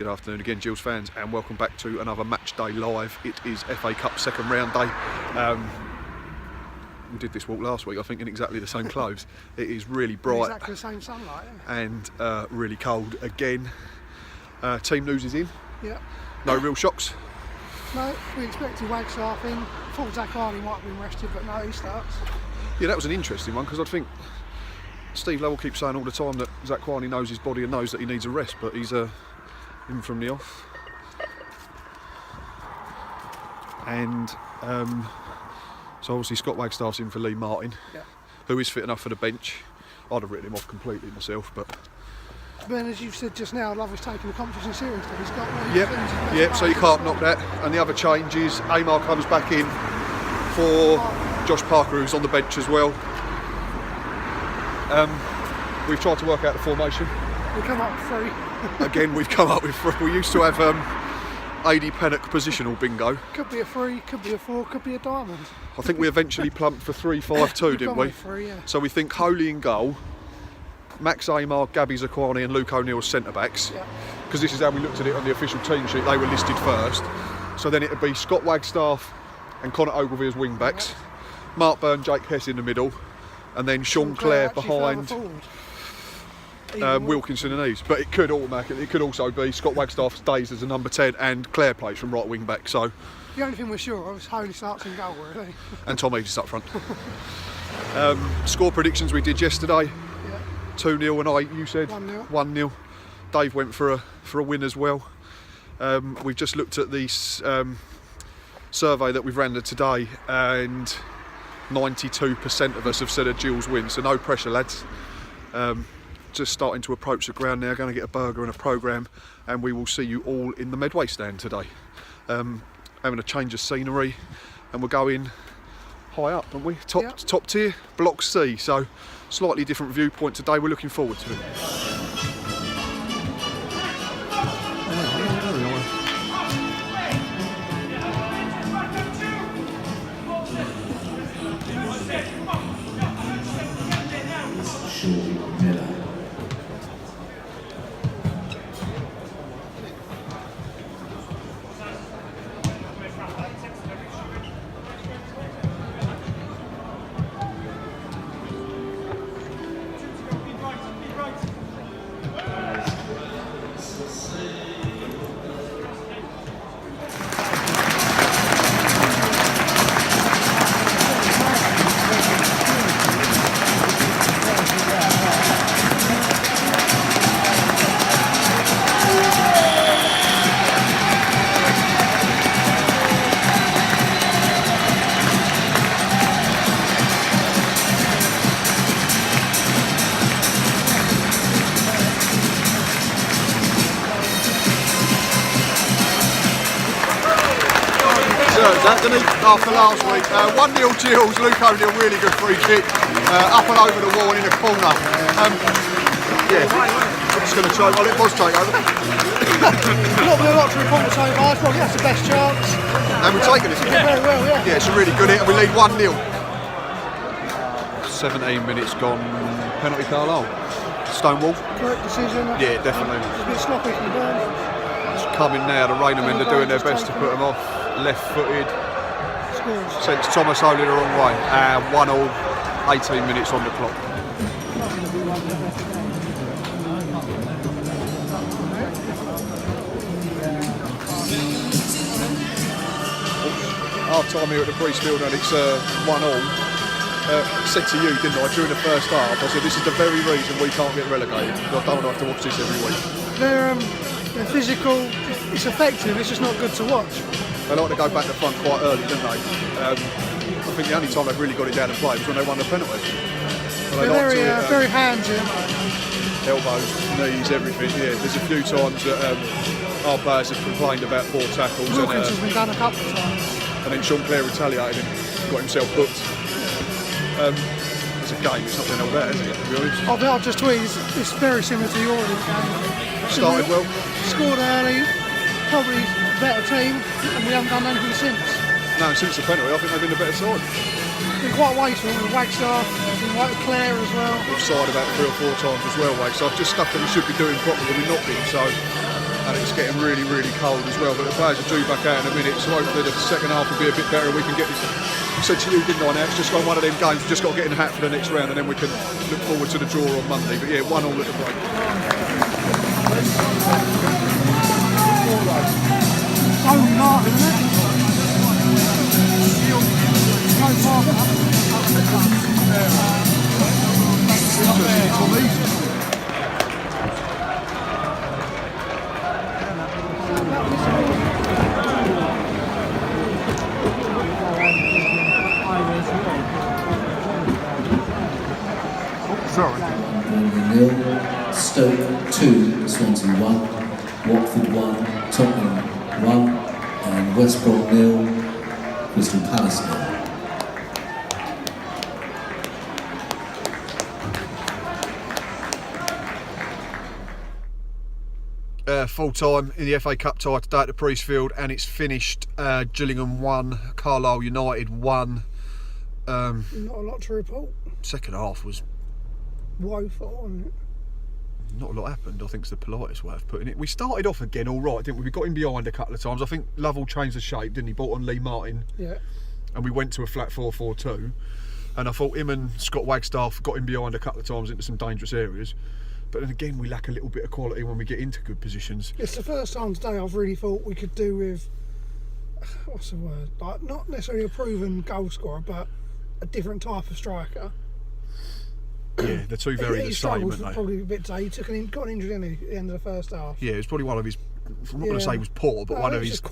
Good afternoon again, Gills fans, and welcome back to another match day live. It is FA Cup second round day. We did this walk last week, I think, in exactly the same clothes. It is really bright, exactly the same sunlight, and really cold again. Team news is in. Yeah. No real shocks. No, we expected Wagstaff in. Thought Zach Harley might have been rested, but no, he starts. Yeah, that was an interesting one, because I think Steve Lovell keeps saying all the time that Zach Harley knows his body and knows that he needs a rest, but he's in from the off. And so obviously Scott Wagstaff's in for Lee Martin, who is fit enough for the bench. I'd have written him off completely myself, but Ben, as you've said just now, Lovell's taking the competition seriously. He's got Yep, so you can't knock that. And the other change is Amar comes back in for Josh Parker, who's on the bench as well. We've tried to work out the formation. We come up with three. Again, we've come up with three. We used to have AD Pennock positional bingo. Could be a 3, could be a 4, could be a diamond. I think we eventually plumped for 3-5-2, didn't we? 3, yeah. So we think Holy in goal, Max Amar, Gabby Zakwani and Luke O'Neill centre backs. Because this is how we looked at it on the official team sheet. They were listed first. So then it would be Scott Wagstaff and Connor Ogilvie as wing backs, Mark Byrne, Jake Hess in the middle, and then Sean Clare behind Wilkinson and Eves. But it could also be Scott Wagstaff stays as a number 10 and Clare plays from right wing back. So the only thing we're sure of is Holy starts in goal, really. And Tom Eves is up front. Score predictions we did yesterday. 2-0 and you said 1-0. Dave went for a win as well. We've just looked at the survey that we've rendered today, and 92% of us have said a Gills win, so no pressure, lads. Just starting to approach the ground now, going to get a burger and a programme, and we will see you all in the Medway stand today. Having a change of scenery, and we're going high up, aren't we? Top tier, Block C, so slightly different viewpoint today. We're looking forward to it. After last week, 1-0 Gills, Luke O'Neill, really good free kick, up and over the wall and in a corner. I'm just going to try, well it was take over. Not been a lot to report so far, probably that's the best chance. And we've taken it. Very well, yeah. Yeah, it's a really good hit and we lead 1-0. 17 minutes gone, penalty Carlisle. Stonewall. Correct decision. Yeah, definitely. It's a bit sloppy from Byrne. It's coming now, the Rainham are doing their best to put them off. Left footed. Sends Thomas Holy the wrong way. 1-1, 18 minutes on the clock. Half time here at the Priestfield and it's 1-1. Said to you, didn't I, during the first half, I said this is the very reason we can't get relegated. I don't want to have to watch this every week. They're physical, it's effective, it's just not good to watch. They like to go back to front quite early, don't they? I think the only time they've really got it down and played was when they won the penalty. They're very handsy. Elbows, knees, everything. Yeah, there's a few times that our players have complained about poor tackles. Wilkinson's been done a couple of times. And then Sean Clare retaliated and got himself booked. It's a game, it's not been all that, is it, to be honest? I've just tweeted, it's very similar to your game. Started well. Scored early, probably a better team, and we haven't done anything since. No, since the penalty, I think they've been the better side. Been quite wasteful with Wagstaff, been like Clare as well. Offside about 3 or 4 times as well, Wagstaff. Just stuff that we should be doing properly, we've not been, so and it's getting really, really cold as well. But the players are due back out in a minute, so hopefully the second half will be a bit better and we can get this. I said to you, didn't I, now it's just like one of them games, we've just got to get in the hat for the next round and then we can look forward to the draw on Monday. But yeah, 1-1 at the break. Stoke 2, Swansea 1, Watford 1, Tottenham 1, and West Brom 0, Crystal Palace 0. Full time in the FA Cup tie today at the Priestfield, and it's finished. Gillingham 1, Carlisle United 1. Not a lot to report. Second half was woeful, wasn't it? Not a lot happened, I think, is the politest way of putting it. We started off again all right, didn't we? We got him behind a couple of times. I think Lovell changed the shape, didn't he? Brought on Lee Martin. Yeah. And we went to a flat 4-4-2. And I thought him and Scott Wagstaff got him behind a couple of times into some dangerous areas. But then again, we lack a little bit of quality when we get into good positions. It's the first time today I've really thought we could do with, what's the word? Like, not necessarily a proven goal scorer, but a different type of striker. Yeah, they're two very the same, aren't they? Probably a bit today. He got an injury at the end of the first half. Yeah, it was probably one of his, I'm not going to say he was poor, but one of his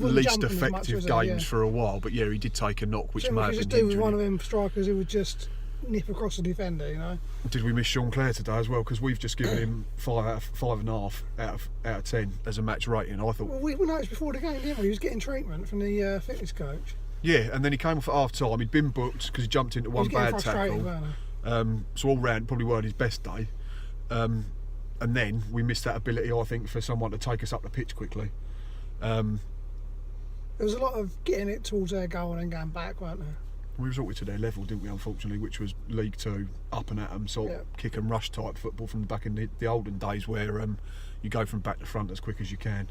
least effective games for a while. But yeah, he did take a knock, which may have been just do with one of them strikers who would just nip across the defender, you know. Did we miss Sean Clare today as well? Because we've just given him 5.5 out of 10 as a match rating. I thought. Well, we noticed before the game, didn't we? He was getting treatment from the fitness coach. Yeah, and then he came off at half time. He'd been booked because he jumped into one bad tackle. So all round probably weren't his best day. And then we missed that ability, I think, for someone to take us up the pitch quickly. There was a lot of getting it towards their goal and then going back, weren't there? We resorted to their level, didn't we, unfortunately, which was League Two, up and at 'em, sort of kick and rush type football from back in the olden days where you go from back to front as quick as you can.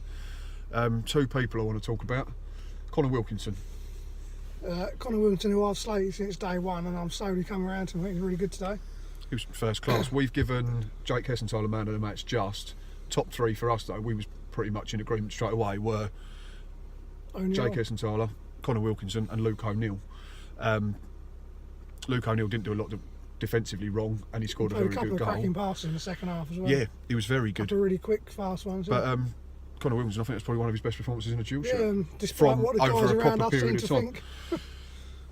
Two people I want to talk about. Connor Wilkinson. Connor Wilkinson, who I've slated since day one, and I'm slowly coming around to him. I think he's really good today. He was first class. We've given Jake Hessenthaler man of the match just. Top three for us, though, we was pretty much in agreement straight away, were Jake Hessenthaler, Connor Wilkinson and Luke O'Neill. Luke O'Neill didn't do a lot defensively wrong, and he scored a very good goal. A couple of cracking passes in the second half as well. Yeah, he was very good. A really quick, fast ones. But Connor Wilkinson, I think that's probably one of his best performances in a dual shirt. Despite what the guys around us seem to think.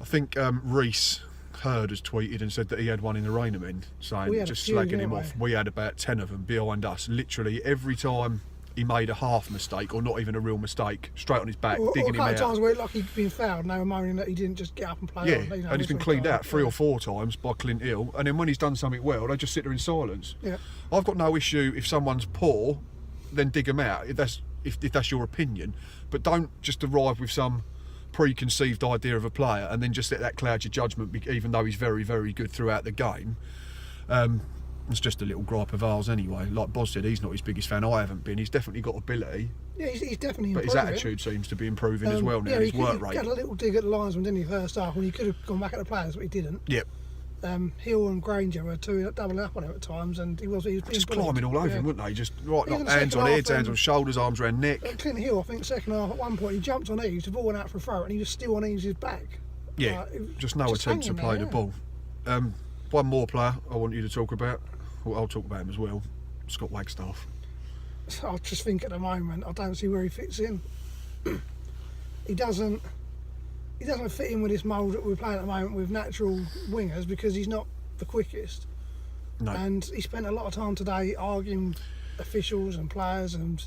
I think Reese Hurd has tweeted and said that he had one in the Rainham, saying just slagging him off. We had about 10 of them behind us. Literally every time he made a half mistake or not even a real mistake, straight on his back, digging him out. A couple of times where it looked like he'd been fouled and they were moaning that he didn't just get up and play on. And he's been cleaned out 3 or 4 times by Clint Hill, and then when he's done something well, they just sit there in silence. Yeah. I've got no issue if someone's poor, then dig them out, if that's your opinion, but don't just arrive with some preconceived idea of a player and then just let that cloud your judgment, even though he's very, very good throughout the game. It's just a little gripe of ours anyway. Like Boz said, he's not his biggest fan. I haven't been. He's definitely got ability. Yeah, he's definitely improving. But his attitude seems to be improving as well now. His work rate. He had a little dig at the linesman, didn't he, first half, when he could have gone back at the players, but he didn't. Yep. Hill and Granger were doubling up on him at times, and he was just climbing all over him, weren't they? Just like hands on heads, hands on shoulders, arms around neck. Clint Hill, I think, second half at one point, he jumped on Eves, the ball went out for a throw, and he was still on Eves' back. Yeah, just no attempt to play the ball. One more player I want you to talk about. Well, I'll talk about him as well. Scott Wagstaff. I just think at the moment I don't see where he fits in. He doesn't fit in with this mould that we're playing at the moment with natural wingers, because he's not the quickest. No. And he spent a lot of time today arguing officials and players, and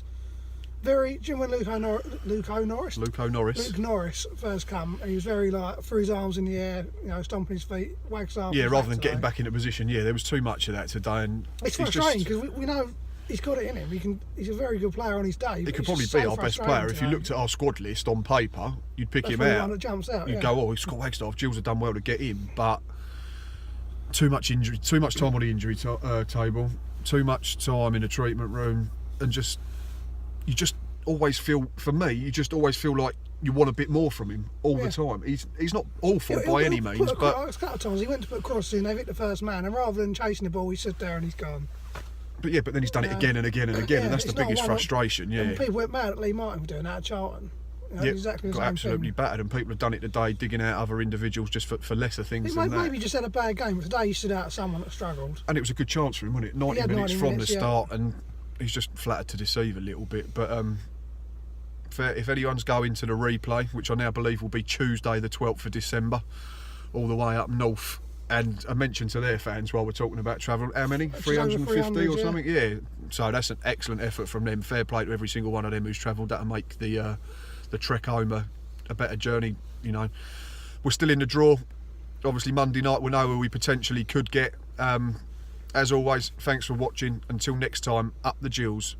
very. Do you remember Luke Norris first come, and he was very threw his arms in the air, stomping his feet, Wagstaff. Yeah, rather than getting back into position. Yeah, there was too much of that today, and it's frustrating because we know he's got it in him. He's a very good player on his day. He could probably be our best player. If you looked at our squad list on paper, you'd pick him out. That jumps out. You'd go, oh, Scott Wagstaff. Gills have done well to get him, but too much injury, too much time on the injury table, too much time in the treatment room, and just you just always feel, for me, you just always feel like you want a bit more from him all the time. He's not awful by any means, but a couple of times he went to put a cross in, they've hit the first man, and rather than chasing the ball, he stood there and he's gone. But then he's done it again and again and again, and that's the biggest frustration. And people went mad at Lee Martin for doing that at Charlton. Exactly the got same absolutely thing. battered, and people have done it today, digging out other individuals just for lesser things than that. Maybe just had a bad game, but today he stood out someone that struggled. And it was a good chance for him, wasn't it? 90 minutes from the start, and he's just flattered to deceive a little bit. But if anyone's going to the replay, which I now believe will be Tuesday the 12th of December, all the way up north, and I mentioned to their fans while we're talking about travel, how many? 350 or something? Yeah. So that's an excellent effort from them. Fair play to every single one of them who's travelled. That'll make the trek home a better journey. You know, we're still in the draw. Obviously Monday night we'll know where we potentially could get. As always, thanks for watching. Until next time, up the Gills.